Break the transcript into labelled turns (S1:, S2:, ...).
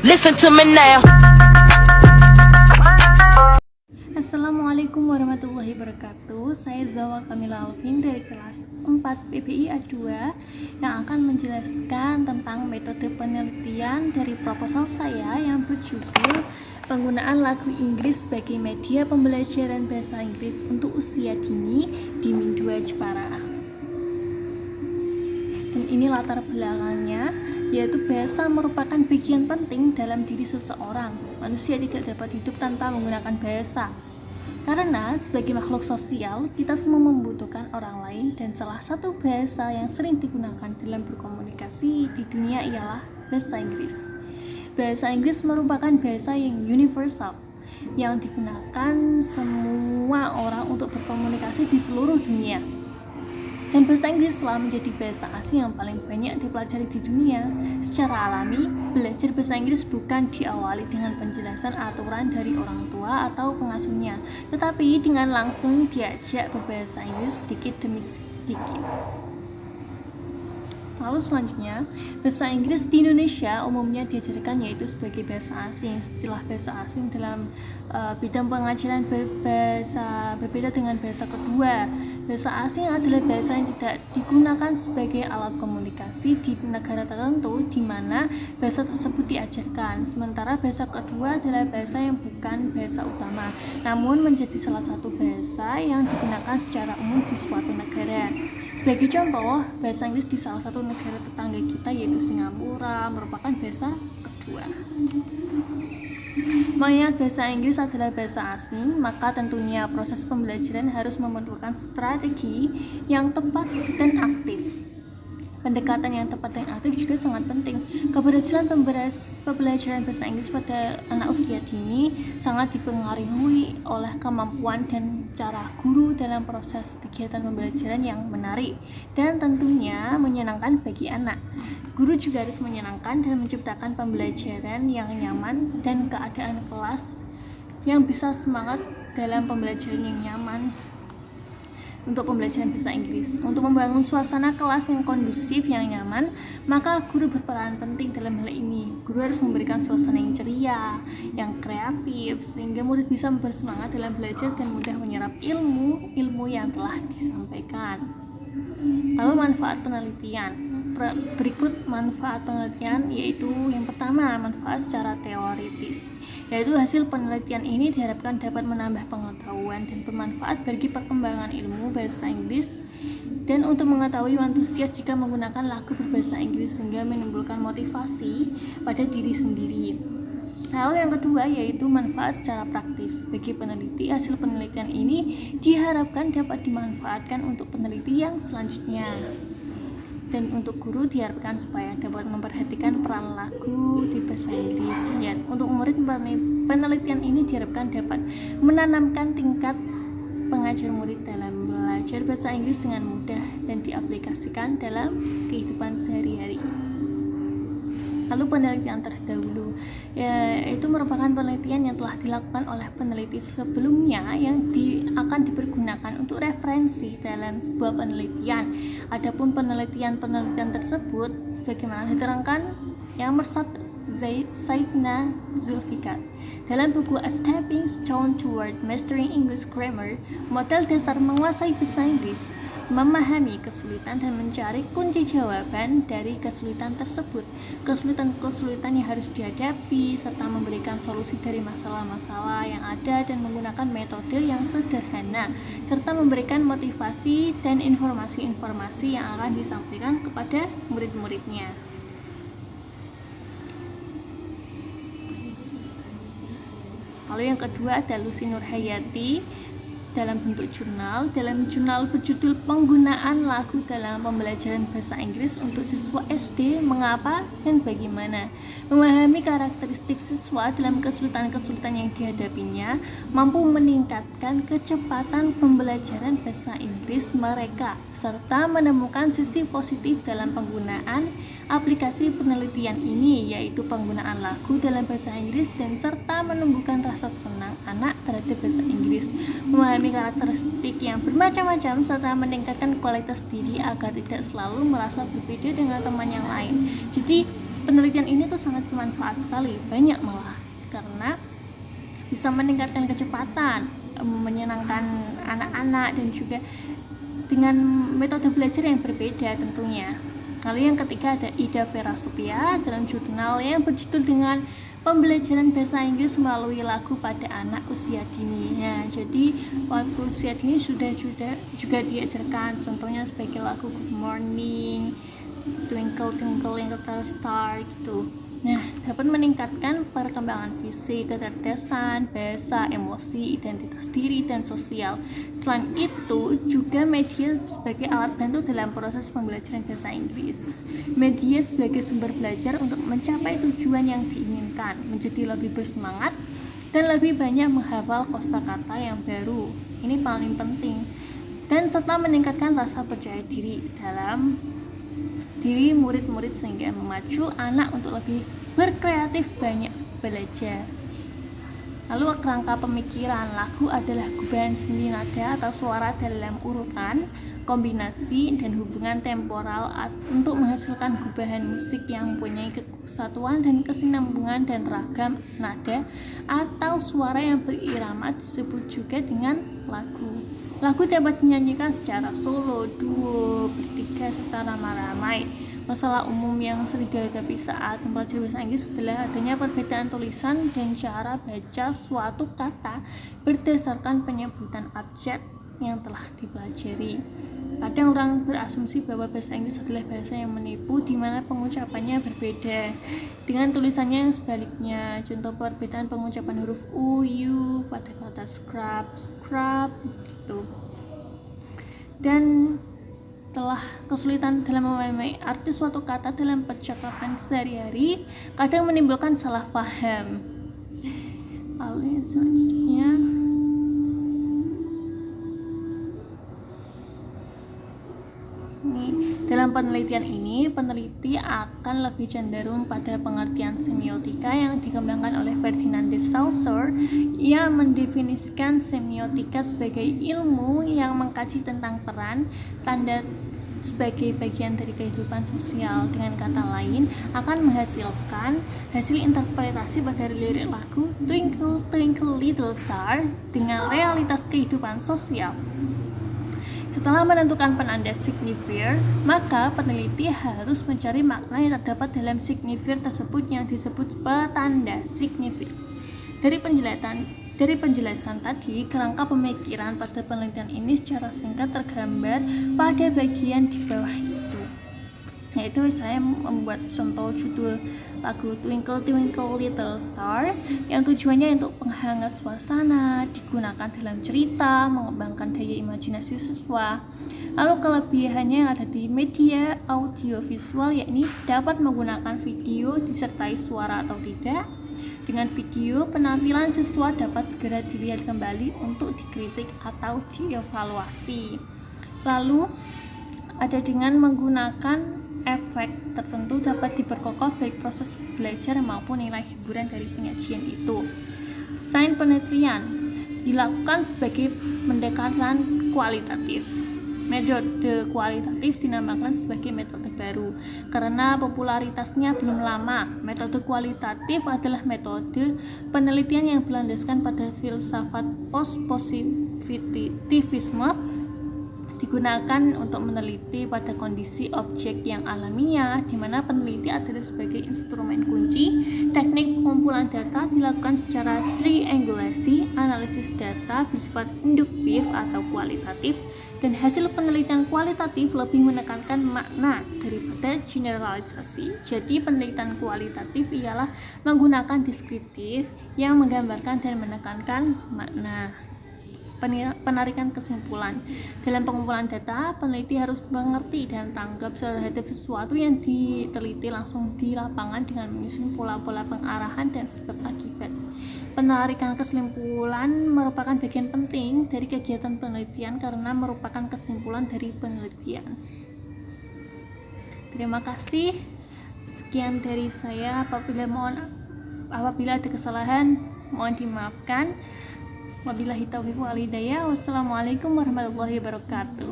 S1: Listen to me now.
S2: Assalamualaikum warahmatullahi wabarakatuh. Saya Zawa Kamila Alvin dari kelas 4 PPI A2 yang akan menjelaskan tentang metode penelitian dari proposal saya yang berjudul penggunaan lagu Inggris sebagai media pembelajaran bahasa Inggris untuk usia dini di Min 2 Jepara. Dan ini latar belakangnya, yaitu bahasa merupakan bagian penting dalam diri seseorang. Manusia tidak dapat hidup tanpa menggunakan bahasa. Karena sebagai makhluk sosial, kita semua membutuhkan orang lain, dan salah satu bahasa yang sering digunakan dalam berkomunikasi di dunia ialah bahasa Inggris. Bahasa Inggris merupakan bahasa yang universal, yang digunakan semua orang untuk berkomunikasi di seluruh dunia. Dan bahasa Inggris telah menjadi bahasa asing yang paling banyak dipelajari di dunia. Secara alami, belajar bahasa Inggris bukan diawali dengan penjelasan aturan dari orang tua atau pengasuhnya, tetapi dengan langsung diajak berbahasa Inggris sedikit demi sedikit. Lalu selanjutnya, bahasa Inggris di Indonesia umumnya diajarkan yaitu sebagai bahasa asing. Istilah bahasa asing dalam bidang pengajaran berbeda dengan bahasa kedua. Bahasa asing adalah bahasa yang tidak digunakan sebagai alat komunikasi di negara tertentu di mana bahasa tersebut diajarkan. Sementara bahasa kedua adalah bahasa yang bukan bahasa utama, namun menjadi salah satu bahasa yang digunakan secara umum di suatu negara. Sebagai contoh, bahasa Inggris di salah satu negara tetangga kita yaitu Singapura merupakan bahasa kedua. Mengingat bahasa Inggris adalah bahasa asing, maka tentunya proses pembelajaran harus memerlukan strategi yang tepat dan aktif. Pendekatan yang tepat dan aktif juga sangat penting. Keberhasilan pembelajaran bahasa Inggris pada anak usia dini sangat dipengaruhi oleh kemampuan dan cara guru dalam proses kegiatan pembelajaran yang menarik dan tentunya menyenangkan bagi anak. Guru juga harus menyenangkan dan menciptakan pembelajaran yang nyaman dan keadaan kelas yang bisa semangat dalam pembelajaran yang nyaman. Untuk pembelajaran bahasa Inggris, untuk membangun suasana kelas yang kondusif, yang nyaman, maka guru berperan penting dalam hal ini. Guru harus memberikan suasana yang ceria, yang kreatif, sehingga murid bisa bersemangat dalam belajar dan mudah menyerap ilmu yang telah disampaikan. Lalu manfaat penelitian. Berikut manfaat penelitian, yaitu yang pertama, manfaat secara teoritis, yaitu hasil penelitian ini diharapkan dapat menambah pengetahuan dan bermanfaat bagi perkembangan ilmu bahasa Inggris dan untuk mengetahui antusias jika menggunakan lagu berbahasa Inggris sehingga menimbulkan motivasi pada diri sendiri. Lalu yang kedua yaitu manfaat secara praktis. Bagi peneliti, hasil penelitian ini diharapkan dapat dimanfaatkan untuk peneliti yang selanjutnya. Dan untuk guru diharapkan supaya dapat memperhatikan peran lagu di bahasa Inggris. Dan untuk murid, penelitian ini diharapkan dapat menanamkan tingkat pengajar murid dalam belajar bahasa Inggris dengan mudah dan diaplikasikan dalam kehidupan sehari-hari. Lalu penelitian terdahulu, yaitu merupakan penelitian yang telah dilakukan oleh peneliti sebelumnya yang akan dipergunakan untuk referensi dalam sebuah penelitian. Adapun penelitian tersebut bagaimana diterangkan yang mersat Saidna Zulfikar dalam buku A Stepping Stone Toward Mastering English Grammar, modal dasar menguasai bahasa Inggris, memahami kesulitan dan mencari kunci jawaban dari kesulitan tersebut, kesulitan yang harus dihadapi, serta memberikan solusi dari masalah-masalah yang ada dan menggunakan metode yang sederhana, serta memberikan motivasi dan informasi-informasi yang akan disampaikan kepada murid-muridnya. Lalu yang kedua ada Lucy Nurhayati dalam bentuk jurnal berjudul Penggunaan Lagu dalam Pembelajaran Bahasa Inggris untuk Siswa SD, Mengapa dan Bagaimana. Memahami karakteristik siswa dalam kesulitan-kesulitan yang dihadapinya mampu meningkatkan kecepatan pembelajaran bahasa Inggris mereka, serta menemukan sisi positif dalam penggunaan aplikasi penelitian ini, yaitu penggunaan lagu dalam bahasa Inggris dan serta menumbuhkan rasa senang anak terhadap bahasa Inggris, memahami karakteristik yang bermacam-macam serta meningkatkan kualitas diri agar tidak selalu merasa berbeda dengan teman yang lain. Jadi penelitian ini tuh sangat bermanfaat sekali, banyak malah, karena bisa meningkatkan kecepatan, menyenangkan anak-anak, dan juga dengan metode belajar yang berbeda tentunya. Lalu yang ketiga ada Ida Vera Supia dalam jurnal yang berjudul dengan Pembelajaran Bahasa Inggris melalui lagu pada anak usia dini. Ya, jadi waktu usia dini sudah juga diajarkan, contohnya sebagai lagu Good Morning, Twinkle Twinkle Little Star gitu. Nah, dapat meningkatkan perkembangan fisik, kecerdasan, bahasa, emosi, identitas diri, dan sosial. Selain itu, juga media sebagai alat bantu dalam proses pembelajaran bahasa Inggris. Media sebagai sumber belajar untuk mencapai tujuan yang diinginkan, menjadi lebih bersemangat, dan lebih banyak menghafal kosakata yang baru. Ini paling penting. Dan serta meningkatkan rasa percaya diri dalam diri murid-murid sehingga memacu anak untuk lebih berkreatif, banyak belajar. Lalu kerangka pemikiran lagu adalah gubahan sendi nada atau suara dalam urutan, kombinasi, dan hubungan temporal untuk menghasilkan gubahan musik yang mempunyai kesatuan dan kesinambungan dan ragam nada atau suara yang berirama disebut juga dengan lagu. Lagu dapat dinyanyikan secara solo, duo, bertiga, serta ramai-ramai. Masalah umum yang sering dihadapi saat mempelajari bahasa Inggris adalah adanya perbedaan tulisan dan cara baca suatu kata berdasarkan penyebutan abjad yang telah dipelajari. Kadang orang berasumsi bahwa bahasa Inggris adalah bahasa yang menipu, di mana pengucapannya berbeda dengan tulisannya yang sebaliknya. Contoh perbedaan pengucapan huruf u, u pada kata scrub gitu. Dan telah kesulitan dalam memahami arti suatu kata dalam percakapan sehari-hari kadang menimbulkan salah paham. Lalu selanjutnya, dalam penelitian ini, peneliti akan lebih cenderung pada pengertian semiotika yang dikembangkan oleh Ferdinand de Saussure yang mendefinisikan semiotika sebagai ilmu yang mengkaji tentang peran, tanda sebagai bagian dari kehidupan sosial. Dengan kata lain, akan menghasilkan hasil interpretasi pada lirik lagu Twinkle Twinkle Little Star dengan realitas kehidupan sosial. Setelah menentukan penanda signifier, maka peneliti harus mencari makna yang terdapat dalam signifier tersebut yang disebut petanda signifier. Dari penjelasan tadi, kerangka pemikiran pada penelitian ini secara singkat tergambar pada bagian di bawah itu. Yaitu saya membuat contoh judul lagu Twinkle Twinkle Little Star yang tujuannya untuk penghangat suasana, digunakan dalam cerita, mengembangkan daya imajinasi siswa. Lalu kelebihannya yang ada di media audiovisual yakni dapat menggunakan video disertai suara atau tidak. Dengan video, penampilan siswa dapat segera dilihat kembali untuk dikritik atau dievaluasi. Lalu ada dengan menggunakan efek tertentu dapat diperkokoh baik proses belajar maupun nilai hiburan dari penyajian itu. Desain penelitian dilakukan sebagai pendekatan kualitatif. Metode kualitatif dinamakan sebagai metode baru karena popularitasnya belum lama. Metode kualitatif adalah metode penelitian yang berlandaskan pada filsafat post-positivisme, digunakan untuk meneliti pada kondisi objek yang alamiah, di mana peneliti adalah sebagai instrumen kunci. Teknik pengumpulan data dilakukan secara triangulasi, analisis data bersifat induktif atau kualitatif, dan hasil penelitian kualitatif lebih menekankan makna daripada generalisasi. Jadi penelitian kualitatif ialah menggunakan deskriptif yang menggambarkan dan menekankan makna. Penarikan kesimpulan. Dalam pengumpulan data, peneliti harus mengerti dan tanggap terhadap sesuatu yang diteliti langsung di lapangan dengan menyusun pola-pola pengarahan dan sebab akibat. Penarikan kesimpulan merupakan bagian penting dari kegiatan penelitian karena merupakan kesimpulan dari penelitian. Terima kasih. Sekian dari saya. Apabila ada kesalahan, mohon dimaafkan. Wabillahi taufiq wal hidayah. Wassalamualaikum warahmatullahi wabarakatuh.